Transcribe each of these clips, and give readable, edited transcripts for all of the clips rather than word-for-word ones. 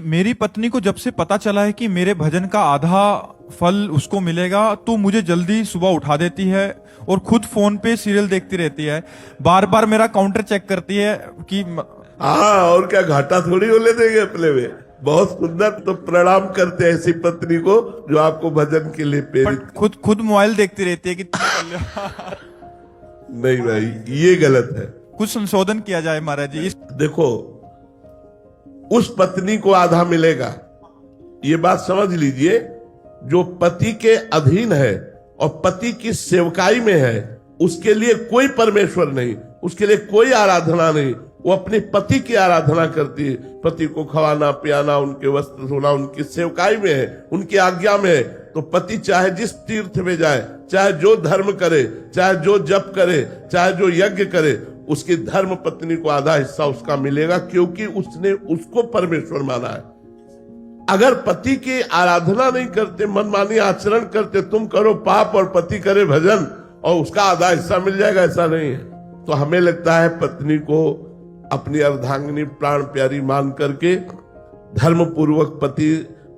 मेरी पत्नी को जब से पता चला है कि मेरे भजन का आधा फल उसको मिलेगा, तो मुझे जल्दी सुबह उठा देती है और खुद फोन पे सीरियल देखती रहती है। बार बार मेरा काउंटर चेक करती है कि हाँ, और क्या घाटा थोड़ी होने देंगे अपने में। बहुत सुंदर। तो प्रणाम करते हैं ऐसी पत्नी को जो आपको भजन के लिए प्रेरित। खुद मोबाइल देखती रहती है कि नहीं भाई, ये गलत है। कुछ संशोधन किया जाए महाराज जी। देखो, उस पत्नी को आधा मिलेगा, ये बात समझ लीजिए। जो पति के अधीन है और पति की सेवकाई में है, उसके लिए कोई परमेश्वर नहीं, उसके लिए कोई आराधना नहीं। वो अपने पति की आराधना करती है। पति को खवाना पियाना, उनके वस्त्र धोना, उनकी सेवकाई में है, उनकी आज्ञा में है। तो पति चाहे जिस तीर्थ में जाए, चाहे जो धर्म करे, चाहे जो जप करे, चाहे जो यज्ञ करे, उसकी धर्म पत्नी को आधा हिस्सा उसका मिलेगा, क्योंकि उसने उसको परमेश्वर माना है। अगर पति की आराधना नहीं करते, मनमानी आचरण करते, तुम करो पाप और पति करे भजन और उसका आधा हिस्सा मिल जाएगा, ऐसा नहीं है। तो हमें लगता है पत्नी को अपनी अर्धांगिनी प्राण प्यारी मान करके धर्म पूर्वक पति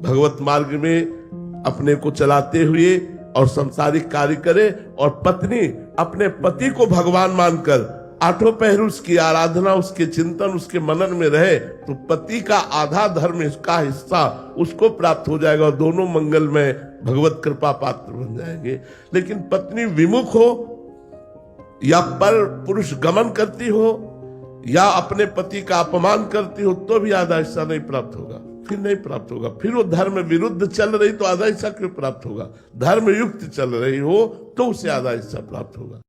भगवत मार्ग में अपने को चलाते हुए और संसारिक कार्य करे, और पत्नी अपने पति को भगवान मानकर आठों पहर उसकी आराधना, उसके चिंतन, उसके मनन में रहे, तो पति का आधा धर्म इसका हिस्सा उसको प्राप्त हो जाएगा और दोनों मंगल में भगवत कृपा पात्र बन जाएंगे। लेकिन पत्नी विमुख हो या पर पुरुष गमन करती हो या अपने पति का अपमान करती हो, तो भी आधा हिस्सा नहीं प्राप्त होगा। फिर नहीं प्राप्त होगा। फिर वो धर्म विरुद्ध चल रही तो आधा हिस्सा क्यों प्राप्त होगा? धर्म युक्त चल रही हो तो उसे आधा हिस्सा प्राप्त होगा।